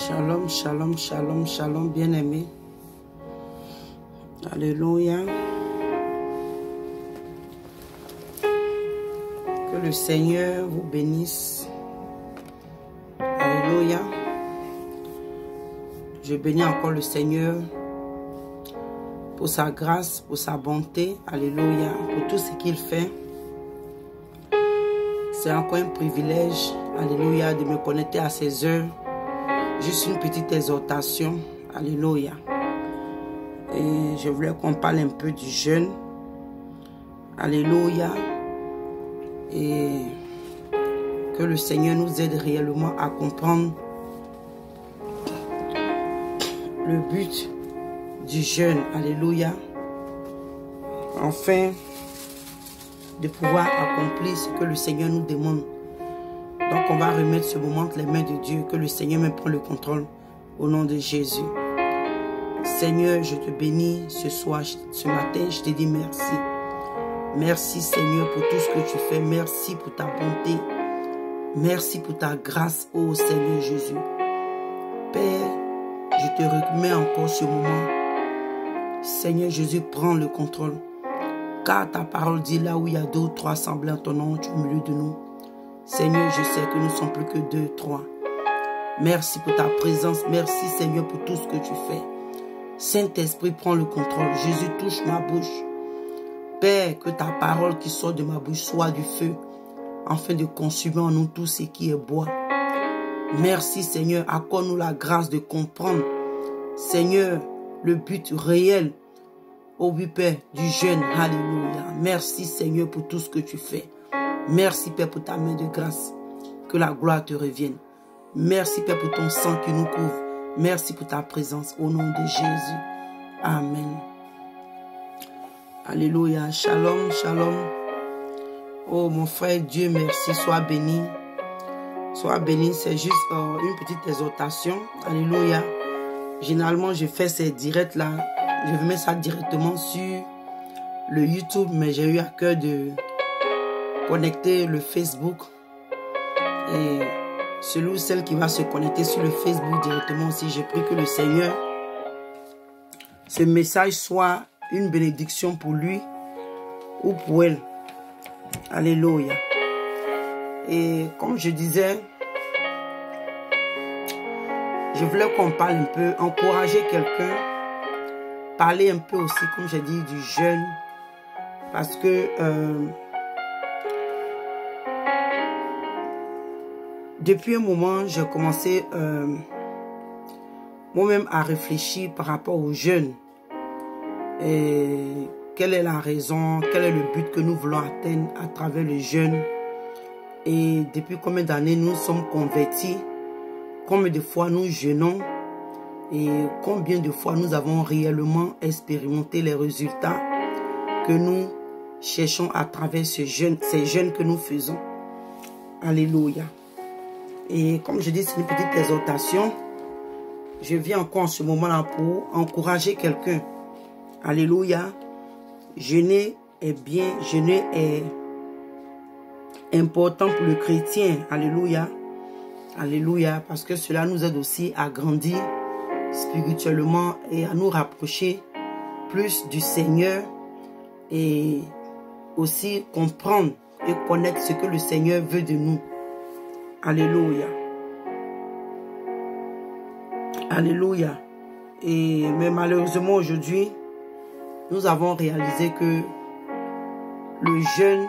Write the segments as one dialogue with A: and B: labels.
A: Shalom, shalom, shalom, shalom, bien-aimés. Alléluia. Que le Seigneur vous bénisse. Alléluia. Je bénis encore le Seigneur pour sa grâce, pour sa bonté. Alléluia. Pour tout ce qu'il fait. C'est encore un privilège, alléluia, de me connecter à ses heures. Juste une petite exhortation, alléluia. Et je voulais qu'on parle un peu du jeûne, alléluia. Et que le Seigneur nous aide réellement à comprendre le but du jeûne, alléluia. Enfin, de pouvoir accomplir ce que le Seigneur nous demande. Donc on va remettre ce moment entre les mains de Dieu, que le Seigneur me prenne le contrôle au nom de Jésus. Seigneur, je te bénis ce soir, ce matin, je te dis merci. Merci Seigneur pour tout ce que tu fais, merci pour ta bonté, merci pour ta grâce, ô Seigneur Jésus. Père, je te remets encore ce moment. Seigneur Jésus, prends le contrôle. Car ta parole dit là où il y a 2 ou 3 semblants ton nom, tu es au milieu de nous. Seigneur, je sais que nous ne sommes plus que 2, 3. Merci pour ta présence. Merci Seigneur pour tout ce que tu fais. Saint-Esprit, prends le contrôle. Jésus, touche ma bouche. Père, que ta parole qui sort de ma bouche soit du feu, afin de consumer en nous tout ce qui est bois. Merci Seigneur, accorde-nous la grâce de comprendre, Seigneur, le but réel, ô oui Père, du jeûne. Alléluia. Merci Seigneur pour tout ce que tu fais. Merci Père pour ta main de grâce. Que la gloire te revienne. Merci Père pour ton sang qui nous couvre. Merci pour ta présence au nom de Jésus. Amen. Alléluia. Shalom, shalom. Oh mon frère, Dieu merci. Sois béni. Sois béni. C'est juste une petite exhortation. Alléluia. Généralement, je fais ces directs là. Je vais mettre ça directement sur le YouTube, mais j'ai eu à cœur de connecter le Facebook. Et celui ou celle qui va se connecter sur le Facebook directement aussi, j'ai pris que le Seigneur, ce message soit une bénédiction pour lui ou pour elle. Alléluia. Et comme je disais, je voulais qu'on parle un peu, encourager quelqu'un, parler un peu aussi, comme j'ai dit, du jeûne, parce que depuis un moment, j'ai commencé moi-même à réfléchir par rapport au jeûne. Et quelle est la raison, quel est le but que nous voulons atteindre à travers le jeûne. Et depuis combien d'années nous sommes convertis, combien de fois nous jeûnons et combien de fois nous avons réellement expérimenté les résultats que nous cherchons à travers ces jeûnes que nous faisons. Alléluia. Et comme je dis, c'est une petite exhortation. Je viens encore en ce moment-là pour encourager quelqu'un. Alléluia. Jeûner est bien, jeûner est important pour le chrétien. Alléluia. Alléluia. Parce que cela nous aide aussi à grandir spirituellement et à nous rapprocher plus du Seigneur. Et aussi comprendre et connaître ce que le Seigneur veut de nous. Alléluia. Alléluia. Mais malheureusement aujourd'hui, nous avons réalisé que le jeûne,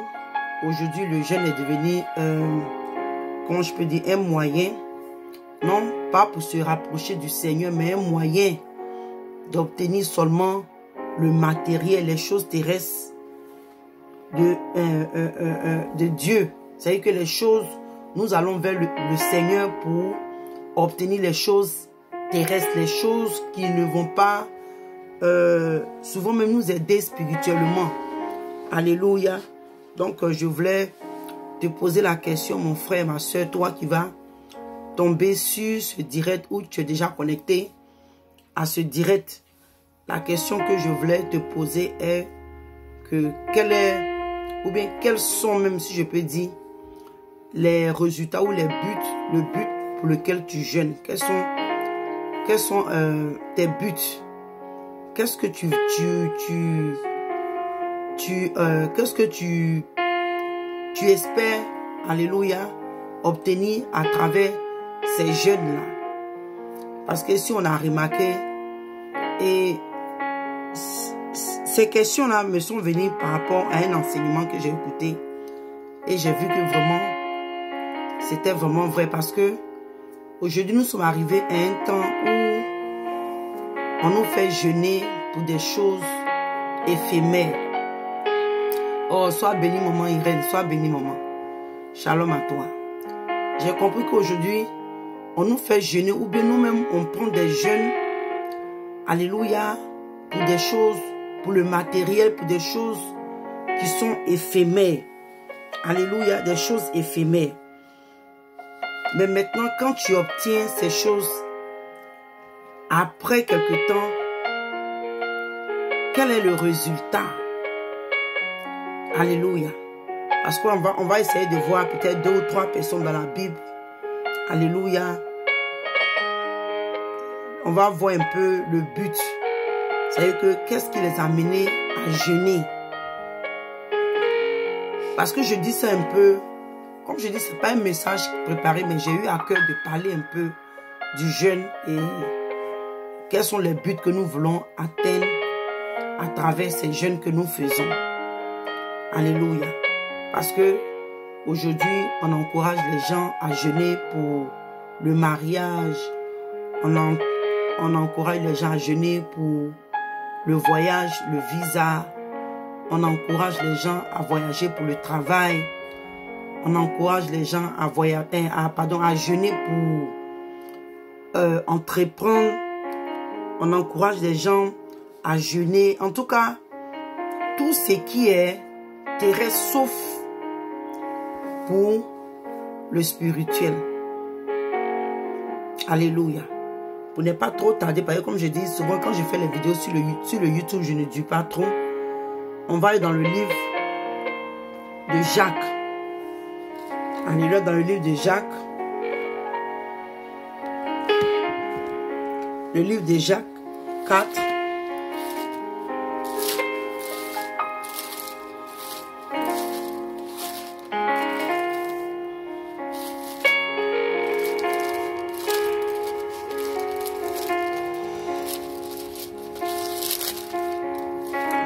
A: aujourd'hui le jeûne est devenu, comment je peux dire, un moyen, non pas pour se rapprocher du Seigneur, mais un moyen d'obtenir seulement le matériel, les choses terrestres de Dieu. C'est-à-dire que les choses, nous allons vers le Seigneur pour obtenir les choses terrestres, les choses qui ne vont pas souvent même nous aider spirituellement. Alléluia. Donc je voulais te poser la question, mon frère, ma soeur, toi qui vas tomber sur ce direct où tu es déjà connecté à ce direct. La question que je voulais te poser est que quels sont, même si je peux dire, les résultats ou les buts, le but pour lequel tu jeûnes. Quels sont quels sont tes buts? Qu'est-ce que qu'est-ce que tu espères, alléluia, obtenir à travers ces jeunes-là? Parce que si on a remarqué, et ces questions-là me sont venues par rapport à un enseignement que j'ai écouté, et j'ai vu que vraiment, c'était vraiment vrai, parce que aujourd'hui, nous sommes arrivés à un temps où on nous fait jeûner pour des choses éphémères. Oh, sois béni, maman Irène, sois béni, maman. Shalom à toi. J'ai compris qu'aujourd'hui, on nous fait jeûner, ou bien nous-mêmes, on prend des jeûnes, alléluia, pour des choses, pour le matériel, pour des choses qui sont éphémères. Alléluia, des choses éphémères. Mais maintenant, quand tu obtiens ces choses, après quelque temps, quel est le résultat? Alléluia. Parce qu'on va essayer de voir peut-être 2 ou 3 personnes dans la Bible. Alléluia. On va voir un peu le but. C'est-à-dire que qu'est-ce qui les a amenés à jeûner? Parce que je dis ça un peu, comme je dis, ce n'est pas un message préparé, mais j'ai eu à cœur de parler un peu du jeûne et quels sont les buts que nous voulons atteindre à travers ces jeûnes que nous faisons. Alléluia. Parce que aujourd'hui, on encourage les gens à jeûner pour le mariage. On encourage les gens à jeûner pour le voyage, le visa. On encourage les gens à voyager pour le travail. On encourage les gens à voyager, à jeûner pour entreprendre. On encourage les gens à jeûner. En tout cas, tout ce qui est terrestre, sauf pour le spirituel. Alléluia. Pour ne pas trop tarder, parce que comme je dis souvent, quand je fais les vidéos sur le YouTube, je ne dis pas trop. On va aller dans le livre de Jacques. Alléluia, dans le livre de Jacques. Le livre de Jacques 4.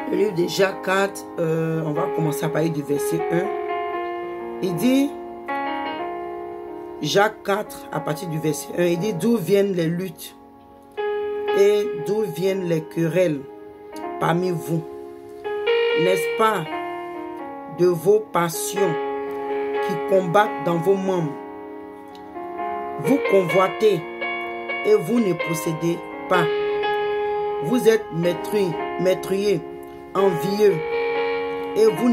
A: Le livre de Jacques 4, on va commencer à parler du verset 1. Il dit, Jacques 4, à partir du verset 1, il dit, d'où viennent les luttes et d'où viennent les querelles parmi vous? N'est-ce pas de vos passions qui combattent dans vos membres? Vous convoitez et vous ne possédez pas. Vous êtes meurtriers, envieux, et vous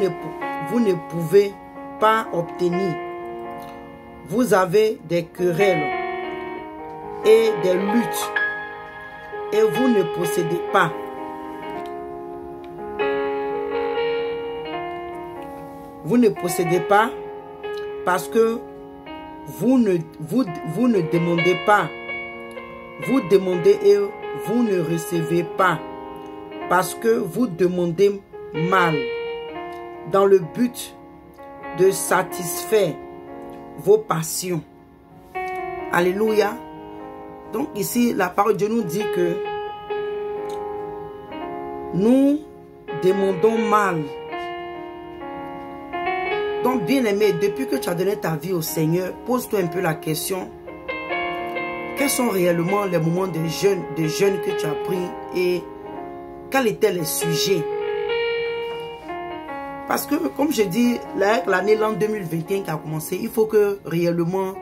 A: ne pouvez pas obtenir. Vous avez des querelles et des luttes, et vous ne possédez pas. Vous ne possédez pas parce que vous ne demandez pas. Vous demandez et vous ne recevez pas parce que vous demandez mal, dans le but de satisfaire vos passions. Alléluia. Donc ici, la parole de Dieu nous dit que nous demandons mal. Donc bien aimé, depuis que tu as donné ta vie au Seigneur, pose-toi un peu la question. Quels sont réellement les moments de jeûne que tu as pris et quels étaient les sujets? Parce que, comme je dis, l'année 2021 qui a commencé, il faut que réellement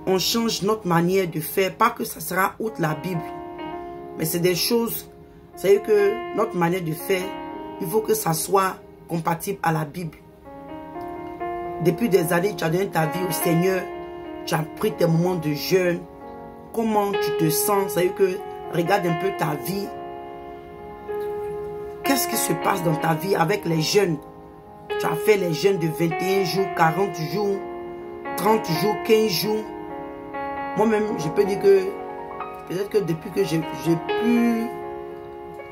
A: on change notre manière de faire. Pas que ça sera outre la Bible, mais c'est des choses, c'est-à-dire que notre manière de faire, il faut que ça soit compatible à la Bible. Depuis des années, tu as donné ta vie au Seigneur, tu as pris tes moments de jeûne. Comment tu te sens? C'est-à-dire que regarde un peu ta vie. Qu'est-ce qui se passe dans ta vie avec les jeûnes? Tu as fait les jeûnes de 21 jours, 40 jours, 30 jours, 15 jours. Moi-même, je peux dire que peut-être que depuis que j'ai plus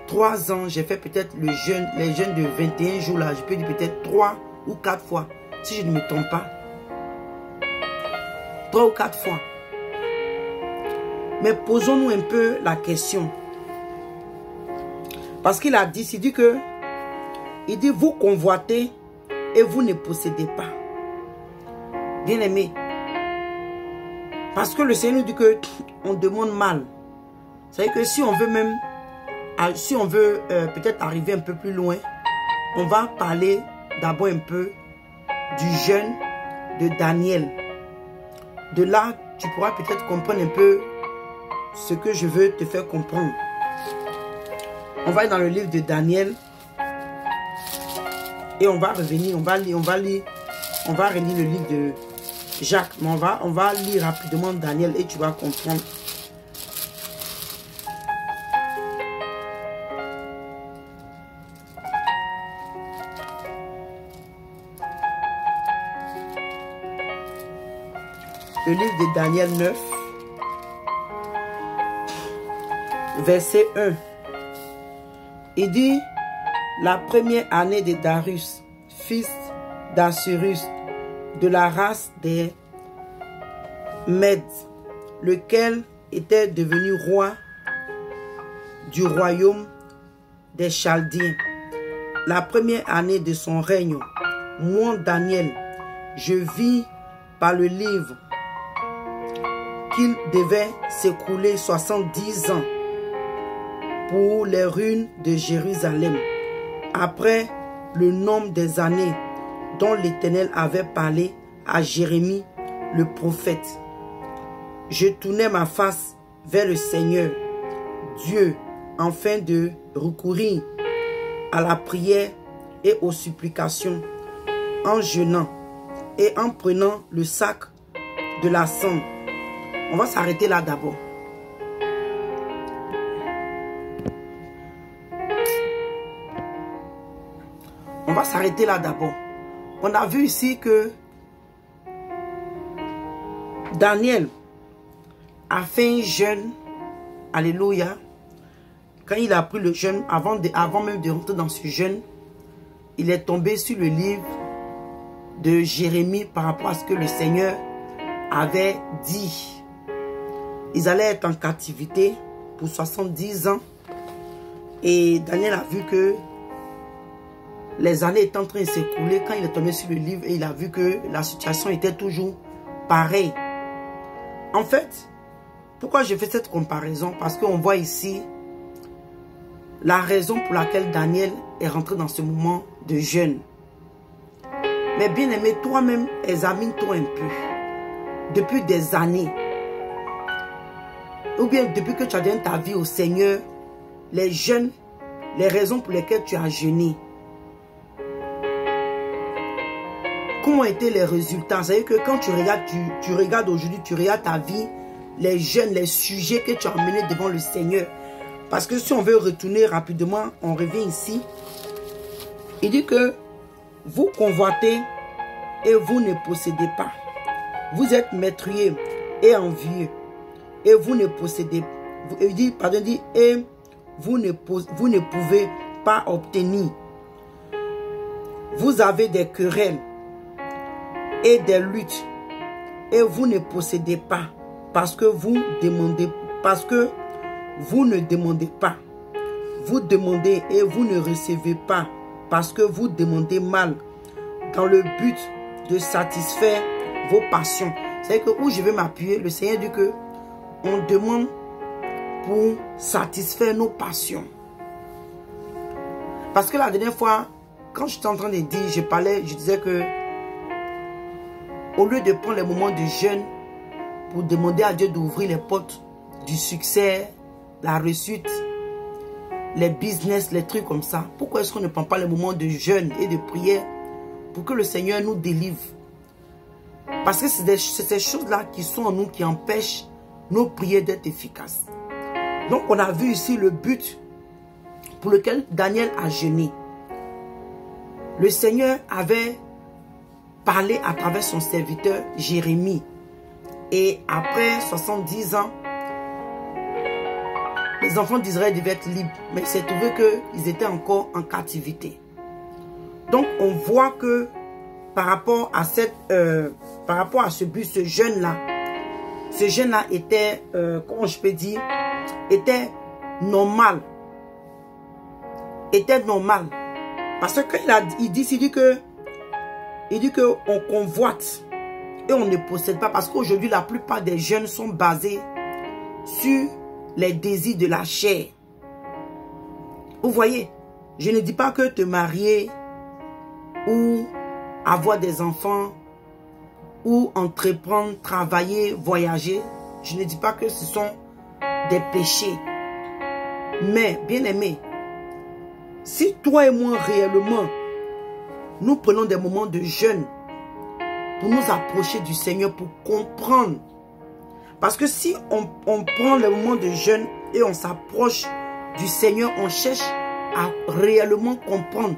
A: 3 ans, j'ai fait peut-être les jeûnes de 21 jours là. Je peux dire peut-être 3 ou 4 fois, si je ne me trompe pas. 3 ou 4 fois. Mais posons-nous un peu la question. Parce qu'il a dit, il dit, vous convoitez et vous ne possédez pas. Bien aimé. Parce que le Seigneur nous dit que on demande mal. C'est-à-dire que si on veut même, peut-être arriver un peu plus loin, on va parler d'abord un peu du jeûne de Daniel. De là, tu pourras peut-être comprendre un peu ce que je veux te faire comprendre. On va aller dans le livre de Daniel et on va revenir, on va relire le livre de Jacques, mais on va lire rapidement Daniel et tu vas comprendre. Le livre de Daniel 9, verset 1. Il dit, la première année de Darius, fils d'Assurus, de la race des Mèdes, lequel était devenu roi du royaume des Chaldéens. La première année de son règne, moi, Daniel, je vis par le livre qu'il devait s'écouler 70 ans pour les ruines de Jérusalem, après le nombre des années dont l'Éternel avait parlé à Jérémie le prophète. Je tournais ma face vers le Seigneur, Dieu, afin de recourir à la prière et aux supplications, en jeûnant et en prenant le sac de la cendre. On va s'arrêter là d'abord. On va s'arrêter là d'abord. On a vu ici que Daniel a fait un jeûne. Alléluia. Quand il a pris le jeûne, avant même de rentrer dans ce jeûne, il est tombé sur le livre de Jérémie par rapport à ce que le Seigneur avait dit. Ils allaient être en captivité pour 70 ans. Et Daniel a vu que les années étaient en train de s'écouler. Quand il est tombé sur le livre, et il a vu que la situation était toujours pareille. En fait, pourquoi je fais cette comparaison? Parce qu'on voit ici la raison pour laquelle Daniel est rentré dans ce moment de jeûne. Mais bien aimé, toi-même, examine-toi un peu. Depuis des années, ou bien depuis que tu as donné ta vie au Seigneur, les jeûnes, les raisons pour lesquelles tu as jeûné. Comment étaient les résultats? C'est-à-dire que quand tu regardes aujourd'hui, tu regardes ta vie, les jeûnes, les sujets que tu as emmenés devant le Seigneur. Parce que si on veut retourner rapidement, on revient ici. Il dit que vous convoitez et vous ne possédez pas. Vous êtes meurtriers et envieux et vous ne possédez pas. Il dit, pardon, il dit, et vous ne pouvez pas obtenir. Vous avez des querelles et des luttes et vous ne possédez pas parce que vous demandez, parce que vous ne demandez pas. Vous demandez et vous ne recevez pas parce que vous demandez mal dans le but de satisfaire vos passions. C'est que où je vais m'appuyer, le Seigneur dit que on demande pour satisfaire nos passions. Parce que la dernière fois, quand j'étais en train de dire, je disais que au lieu de prendre les moments de jeûne pour demander à Dieu d'ouvrir les portes du succès, la réussite, les business, les trucs comme ça, pourquoi est-ce qu'on ne prend pas les moments de jeûne et de prière pour que le Seigneur nous délivre? Parce que c'est ces choses-là qui sont en nous qui empêchent nos prières d'être efficaces. Donc on a vu ici le but pour lequel Daniel a jeûné. Le Seigneur avait parlé à travers son serviteur Jérémie. Et après 70 ans, les enfants d'Israël devaient être libres. Mais il s'est trouvé qu'ils étaient encore en captivité. Donc, on voit que par rapport à ce jeune-là était, comment je peux dire, était normal. Était normal. Parce qu'il dit que on convoite et on ne possède pas. Parce qu'aujourd'hui, la plupart des jeunes sont basés sur les désirs de la chair. Vous voyez, je ne dis pas que te marier ou avoir des enfants ou entreprendre, travailler, voyager, je ne dis pas que ce sont des péchés. Mais, bien aimé, si toi et moi réellement, nous prenons des moments de jeûne pour nous approcher du Seigneur, pour comprendre. Parce que si on prend les moments de jeûne et on s'approche du Seigneur, on cherche à réellement comprendre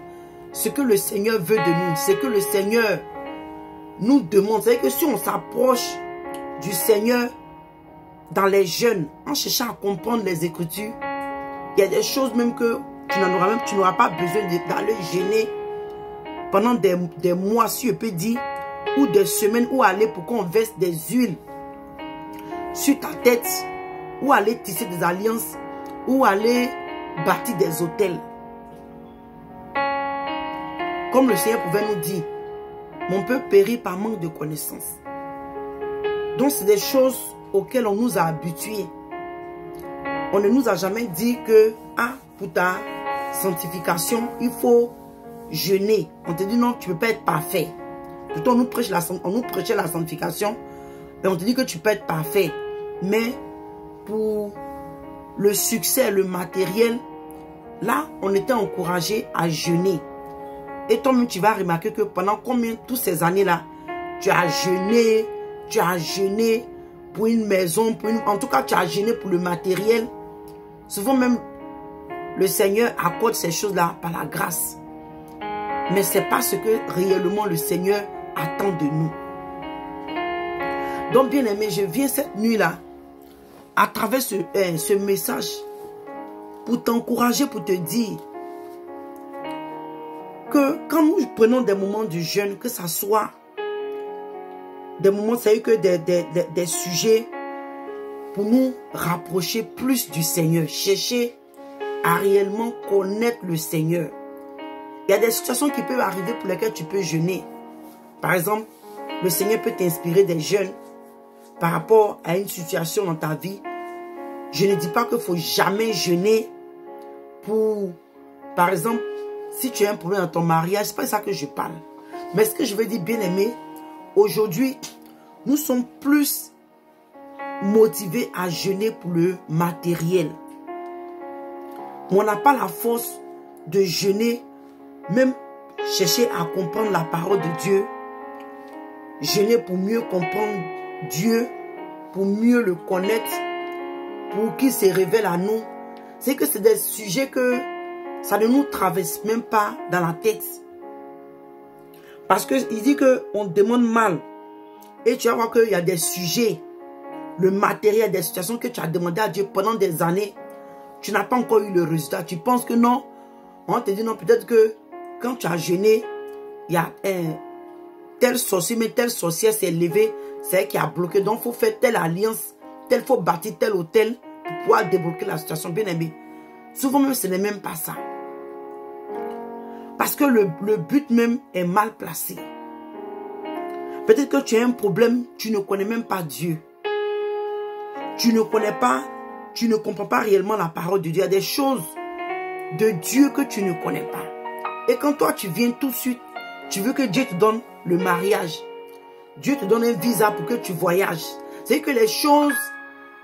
A: ce que le Seigneur veut de nous, ce que le Seigneur nous demande. C'est-à-dire que si on s'approche du Seigneur dans les jeûnes, en cherchant à comprendre les Écritures, il y a des choses même que tu n'auras pas besoin d'aller jeûner pendant des mois, si je peux dire, ou des semaines, ou aller pour qu'on verse des huiles sur ta tête, ou aller tisser des alliances, ou aller bâtir des hôtels. Comme le Seigneur pouvait nous dire, mon peuple périt par manque de connaissances. Donc c'est des choses auxquelles on nous a habitués. On ne nous a jamais dit que, pour ta sanctification, il faut jeûner. On te dit non, tu ne peux pas être parfait. Plutôt on nous prêchait la sanctification, et on te dit que tu peux être parfait. Mais pour le succès, le matériel, là, on était encouragé à jeûner. Et toi-même, tu vas remarquer que pendant combien, toutes ces années-là, tu as jeûné pour une maison, en tout cas, tu as jeûné pour le matériel. Souvent même, le Seigneur accorde ces choses-là par la grâce. Mais ce n'est pas ce que réellement le Seigneur attend de nous. Donc, bien aimé, je viens cette nuit-là, à travers ce message, pour t'encourager, pour te dire que quand nous prenons des moments de jeûne, que ce soit des moments, c'est que des sujets pour nous rapprocher plus du Seigneur, chercher à réellement connaître le Seigneur. Il y a des situations qui peuvent arriver pour lesquelles tu peux jeûner. Par exemple, le Seigneur peut t'inspirer des jeûnes par rapport à une situation dans ta vie. Je ne dis pas qu'il ne faut jamais jeûner pour, par exemple, si tu as un problème dans ton mariage, ce n'est pas ça que je parle. Mais ce que je veux dire, bien aimé, aujourd'hui, nous sommes plus motivés à jeûner pour le matériel. Mais on n'a pas la force de jeûner, même chercher à comprendre la parole de Dieu. Jeûner pour mieux comprendre Dieu, pour mieux le connaître, pour qu'il se révèle à nous. C'est que c'est des sujets que ça ne nous traverse même pas dans la tête. Parce qu'il dit qu'on demande mal. Et tu vas voir qu'il y a des sujets, le matériel, des situations que tu as demandé à Dieu pendant des années. Tu n'as pas encore eu le résultat. Tu penses que non. On te dit non, peut-être que quand tu as jeûné, il y a un tel sorcier, mais telle sorcière s'est levée, c'est elle qui a bloqué. Donc, il faut faire telle alliance, il faut bâtir tel hôtel pour pouvoir débloquer la situation. Bien aimé. Souvent même, ce n'est même pas ça. Parce que le but même est mal placé. Peut-être que tu as un problème, tu ne connais même pas Dieu. Tu ne connais pas, tu ne comprends pas réellement la parole de Dieu. Il y a des choses de Dieu que tu ne connais pas. Et quand toi, tu viens tout de suite, tu veux que Dieu te donne le mariage. Dieu te donne un visa pour que tu voyages. C'est que les choses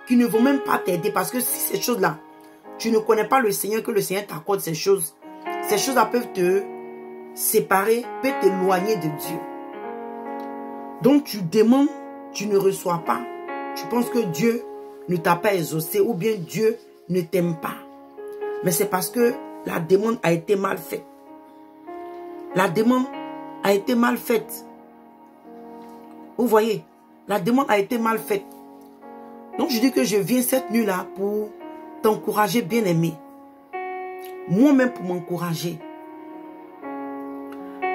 A: qui ne vont même pas t'aider. Parce que si ces choses-là, tu ne connais pas le Seigneur, que le Seigneur t'accorde ces choses-là peuvent te séparer, peuvent t'éloigner de Dieu. Donc tu demandes, tu ne reçois pas. Tu penses que Dieu ne t'a pas exaucé ou bien Dieu ne t'aime pas. Mais c'est parce que la demande a été mal faite. La demande a été mal faite. Vous voyez, la demande a été mal faite. Donc je dis que je viens cette nuit-là pour t'encourager, bien-aimé. Moi-même pour m'encourager.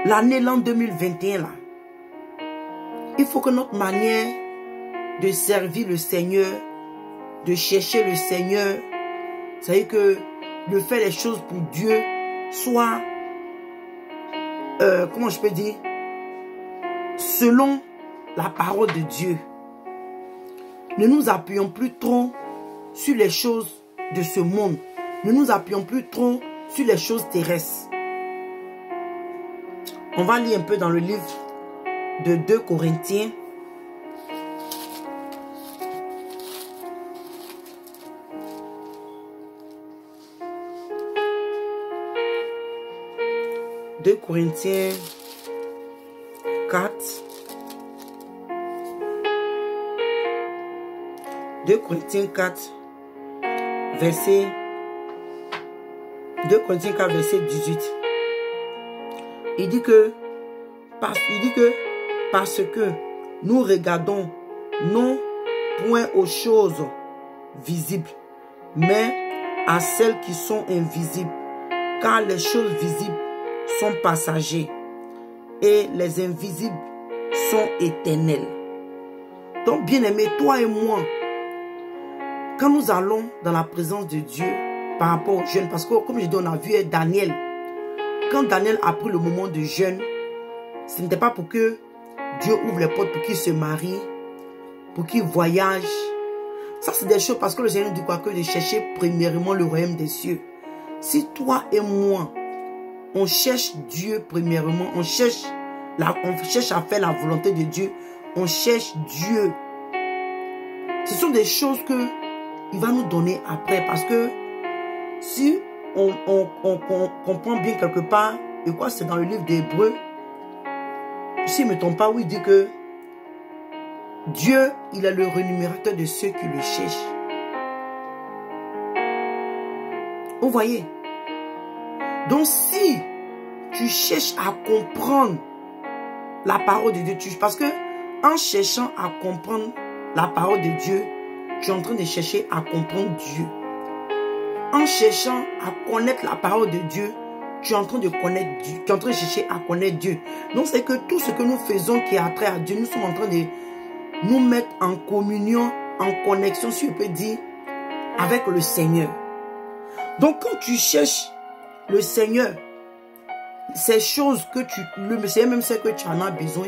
A: L'an 2021, là, il faut que notre manière de servir le Seigneur, de chercher le Seigneur, c'est-à-dire que de faire les choses pour Dieu, soit, comment je peux dire, selon la parole de Dieu. Ne nous appuyons plus trop sur les choses de ce monde. Ne nous appuyons plus trop sur les choses terrestres. On va lire un peu dans le livre de 2 Corinthiens. « 2 Corinthiens 4. 2 Corinthiens 4, verset 18. Il dit que parce que nous regardons non point aux choses visibles, mais à celles qui sont invisibles, car les choses visibles sont passagères et les invisibles sont éternels. Donc, bien-aimé, toi et moi, quand nous allons dans la présence de Dieu par rapport aux jeûnes, parce que comme je dis, on a vu Daniel, quand Daniel a pris le moment de jeûne, ce n'était pas pour que Dieu ouvre les portes pour qu'il se marie, pour qu'il voyage. Ça, c'est des choses parce que le Seigneur dit quoi? Que de chercher premièrement le royaume des cieux. Si toi et moi, on cherche Dieu premièrement, on cherche à faire la volonté de Dieu, on cherche Dieu. Ce sont des choses que il va nous donner après, parce que si on comprend bien quelque part, et quoi, c'est dans le livre d'Hébreux, si je ne me trompe pas, où il dit que Dieu, il est le rémunérateur de ceux qui le cherchent. Vous voyez? Donc si tu cherches à comprendre la parole de Dieu, parce que en cherchant à comprendre la parole de Dieu, tu es en train de chercher à comprendre Dieu. En cherchant à connaître la parole de Dieu, tu es en train de connaître Dieu. Tu es en train de chercher à connaître Dieu. Donc c'est que tout ce que nous faisons qui a trait à Dieu, nous sommes en train de nous mettre en communion, en connexion, si je peux dire, avec le Seigneur. Donc quand tu cherches le Seigneur, ces choses que le Seigneur même sait que tu en as besoin,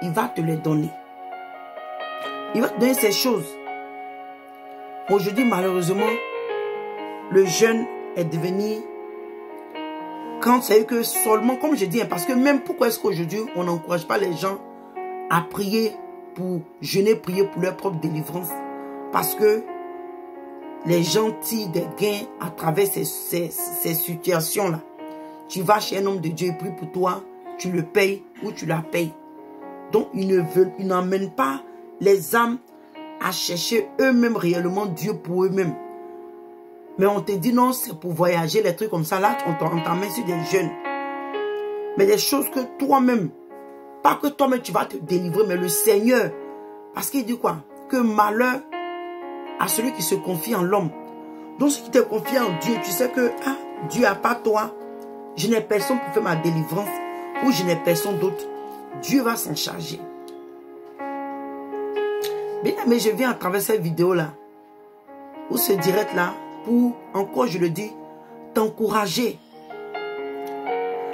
A: il va te les donner. Il va te donner ces choses. Aujourd'hui, malheureusement, le jeûne est devenu, quand c'est que seulement, comme je dis, parce que même pourquoi est-ce qu'aujourd'hui, on n'encourage pas les gens à prier pour jeûner, prier pour leur propre délivrance? Parce que les gens tirent des gains à travers ces situations-là. Tu vas chez un homme de Dieu et prie pour toi, tu le payes ou tu la payes. Donc, ils n'emmènent pas les âmes à chercher eux-mêmes réellement Dieu pour eux-mêmes. Mais on te dit non, c'est pour voyager, les trucs comme ça. Là, on t'emmène sur des jeunes. Mais des choses que toi-même, pas que toi-même tu vas te délivrer, mais le Seigneur. Parce qu'il dit quoi? Que malheur à celui qui se confie en l'homme. Donc, si tu te confies en Dieu, tu sais que Dieu à part toi, je n'ai personne pour faire ma délivrance ou je n'ai personne d'autre. Dieu va s'en charger. Bien, mais je viens à travers cette vidéo-là, ou ce direct-là, pour, encore je le dis, t'encourager.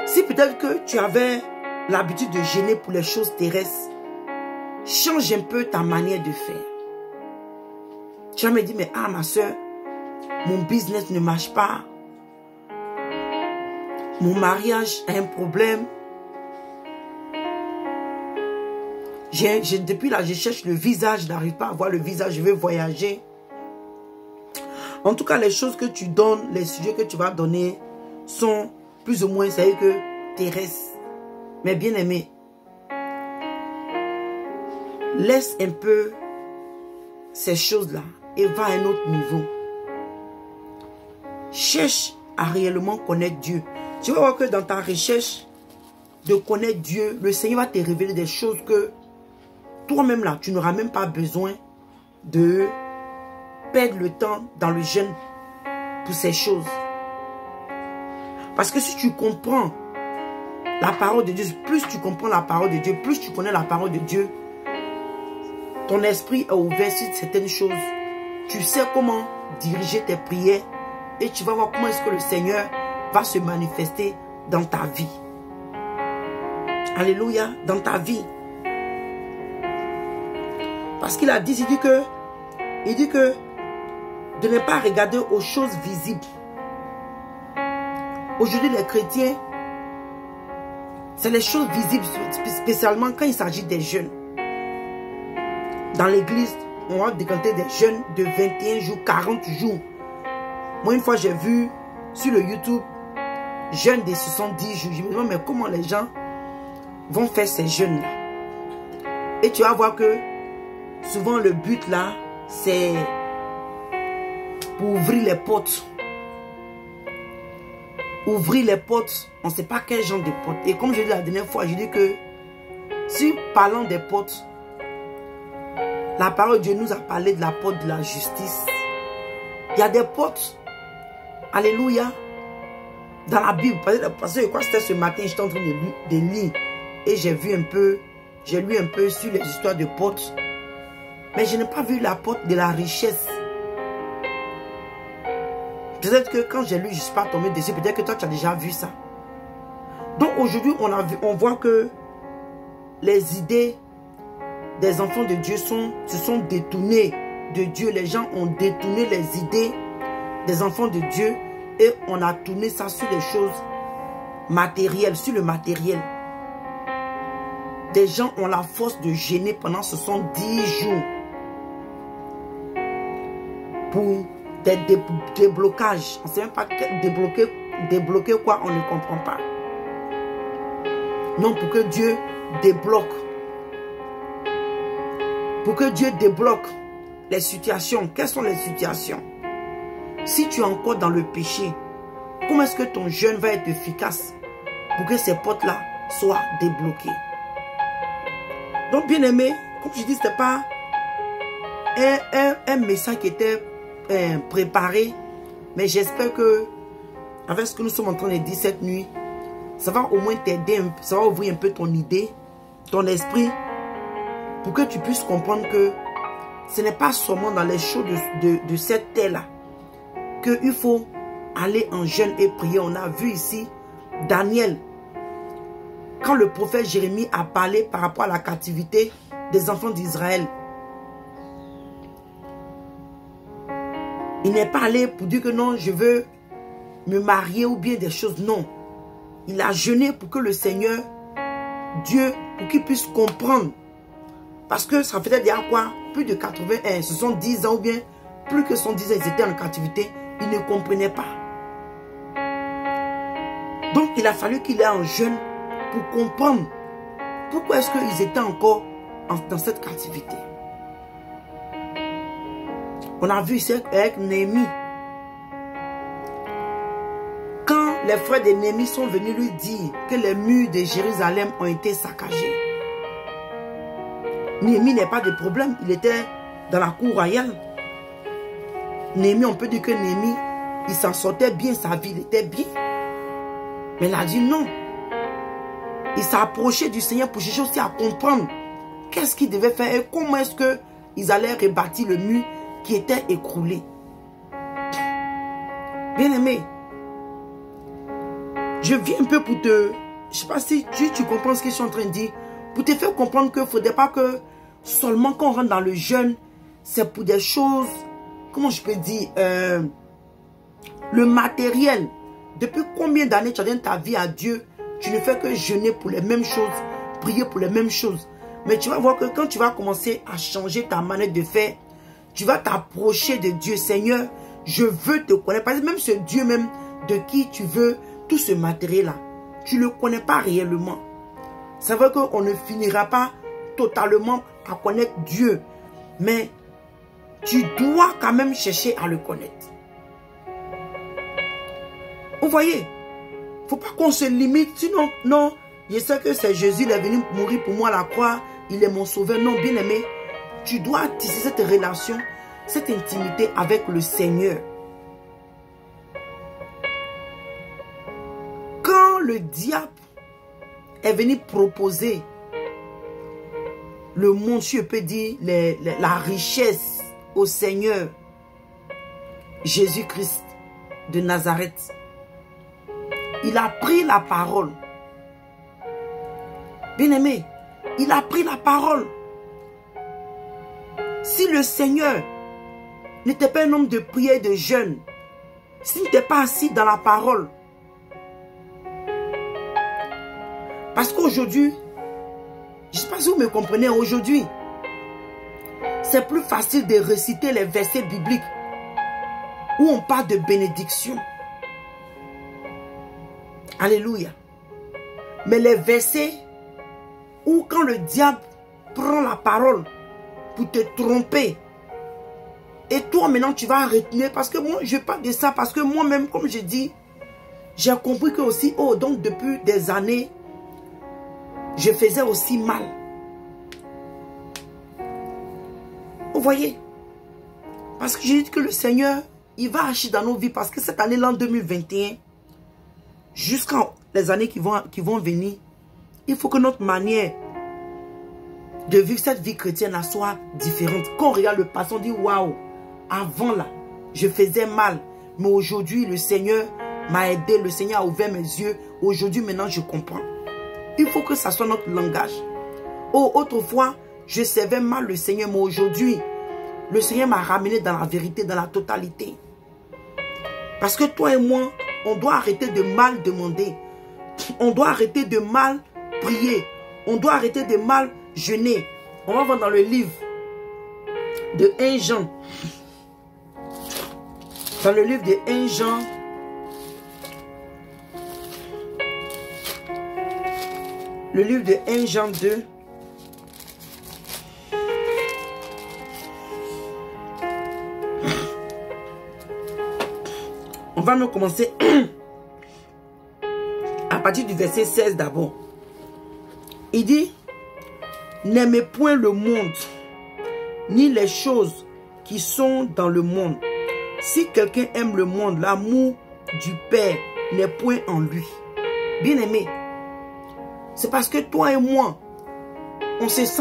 A: Si peut-être que tu avais l'habitude de gêner pour les choses terrestres, change un peu ta manière de faire. Tu vas me dire, mais ma soeur, mon business ne marche pas. Mon mariage a un problème. Depuis là, je cherche le visage, je n'arrive pas à voir le visage, je veux voyager. En tout cas, les choses que tu donnes, les sujets que tu vas donner sont plus ou moins, c'est-à-dire que terrestres. Mais bien aimé, laisse un peu ces choses-là et va à un autre niveau. Cherche à réellement connaître Dieu. Tu vas voir que dans ta recherche de connaître Dieu, le Seigneur va te révéler des choses que toi-même là, tu n'auras même pas besoin de perdre le temps dans le jeûne pour ces choses. Parce que si tu comprends la parole de Dieu, plus tu comprends la parole de Dieu, plus tu connais la parole de Dieu, ton esprit est ouvert sur certaines choses. Tu sais comment diriger tes prières et tu vas voir comment est-ce que le Seigneur va se manifester dans ta vie. Alléluia, dans ta vie. Parce qu'il a dit, il dit que de ne pas regarder aux choses visibles. Aujourd'hui, les chrétiens, c'est les choses visibles, spécialement quand il s'agit des jeunes. Dans l'église, on va décanter des jeunes de 21 jours, 40 jours. Moi, une fois, j'ai vu sur le YouTube, jeunes de 70 jours. Je me demande, mais comment les gens vont faire ces jeunes-là? Et tu vas voir que souvent, le but là, c'est pour ouvrir les portes. Ouvrir les portes, on ne sait pas quel genre de portes. Et comme je l'ai dit la dernière fois, je dis que si parlant des portes, la parole de Dieu nous a parlé de la porte de la justice. Il y a des portes, alléluia, dans la Bible. Parce que je crois que c'était ce matin, j'étais en train de lire. Et j'ai lu un peu sur les histoires de portes. Mais je n'ai pas vu la porte de la richesse. Peut-être que quand j'ai lu, je ne suis pas tombé dessus. Peut-être que toi, tu as déjà vu ça. Donc aujourd'hui, on voit que les idées des enfants de Dieu se sont détournées de Dieu. Les gens ont détourné les idées des enfants de Dieu et on a tourné ça sur les choses matérielles, sur le matériel. Des gens ont la force de gêner pendant 70 jours pour des déblocages. On ne sait même pas débloquer quoi, on ne comprend pas. Non, pour que Dieu débloque. Pour que Dieu débloque les situations. Quelles sont les situations? Si tu es encore dans le péché, comment est-ce que ton jeûne va être efficace pour que ces portes-là soient débloquées? Donc, bien aimé, comme je dis, ce n'était pas un message qui était préparé, mais j'espère que avec ce que nous sommes en train de dire cette nuit, ça va au moins t'aider, ça va ouvrir un peu ton idée, ton esprit, pour que tu puisses comprendre que ce n'est pas seulement dans les choses de cette terre-là qu'il faut aller en jeûne et prier. On a vu ici Daniel, quand le prophète Jérémie a parlé par rapport à la captivité des enfants d'Israël. Il n'est pas allé pour dire que non, je veux me marier ou bien des choses. Non. Il a jeûné pour que le Seigneur, Dieu, pour qu'il puisse comprendre. Parce que ça faisait déjà quoi? Plus de 80, 70 ans ou bien plus que 110 ans, ils étaient en captivité. Ils ne comprenaient pas. Donc il a fallu qu'il ait en jeûne pour comprendre pourquoi est-ce qu'ils étaient encore dans cette captivité. On a vu ici avec Néhémie. Quand les frères de Néhémie sont venus lui dire que les murs de Jérusalem ont été saccagés, Néhémie n'est pas de problème. Il était dans la cour royale. Néhémie, on peut dire que Néhémie, il s'en sortait bien, sa vie, il était bien. Mais il a dit non. Il s'est approché du Seigneur pour chercher aussi à comprendre qu'est-ce qu'il devait faire et comment est-ce qu'ils allaient rebâtir le mur qui était écroulé. Bien aimé, je viens un peu pour te... Je ne sais pas si tu comprends ce que je suis en train de dire. Pour te faire comprendre qu'il ne faudrait pas que seulement quand on rentre dans le jeûne, c'est pour des choses, comment je peux dire, le matériel. Depuis combien d'années tu as donné ta vie à Dieu, tu ne fais que jeûner pour les mêmes choses, prier pour les mêmes choses. Mais tu vas voir que quand tu vas commencer à changer ta manière de faire, tu vas t'approcher de Dieu. Seigneur, je veux te connaître. Parce que même ce Dieu même de qui tu veux tout ce matériel-là, tu ne le connais pas réellement. C'est vrai qu'on ne finira pas totalement à connaître Dieu. Mais tu dois quand même chercher à le connaître. Vous voyez, il ne faut pas qu'on se limite. Sinon, non, je sais que c'est Jésus, il est venu mourir pour moi à la croix. Il est mon sauveur. Non, bien aimé, tu dois tisser cette relation, cette intimité avec le Seigneur. le diable est venu proposer le monde, si je peux dire, la richesse au Seigneur Jésus-Christ de Nazareth, il a pris la parole. Bien-aimé, il a pris la parole. Si le Seigneur n'était pas un homme de prière et de jeûne, s'il n'était pas assis dans la parole, parce qu'aujourd'hui, je ne sais pas si vous me comprenez, aujourd'hui, c'est plus facile de réciter les versets bibliques où on parle de bénédiction. Alléluia. Mais les versets où quand le diable prend la parole pour te tromper, et toi maintenant tu vas retenir, parce que moi je parle de ça, parce que moi-même, comme je dis, j'ai compris que aussi, oh, donc depuis des années, je faisais aussi mal. Vous voyez? Parce que j'ai dit que le Seigneur, il va agir dans nos vies, parce que cette année, l'an 2021, jusqu'à les années qui vont venir, il faut que notre manière de vivre cette vie chrétienne soit différente. Quand on regarde le passé, on dit, waouh, avant là, je faisais mal. Mais aujourd'hui, le Seigneur m'a aidé, le Seigneur a ouvert mes yeux. Aujourd'hui, maintenant, je comprends. Il faut que ça soit notre langage. Oh, autrefois, je servais mal le Seigneur, mais aujourd'hui, le Seigneur m'a ramené dans la vérité, dans la totalité. Parce que toi et moi, on doit arrêter de mal demander. On doit arrêter de mal prier. On doit arrêter de mal jeûner. On va voir dans le livre de 1 Jean. Dans le livre de 1 Jean. Le livre de 1 Jean 2. On va nous commencer à partir du verset 16 d'abord. Il dit, n'aimez point le monde, ni les choses qui sont dans le monde. Si quelqu'un aime le monde, l'amour du Père n'est point en lui. Bien-aimé, c'est parce que toi et moi, on se sent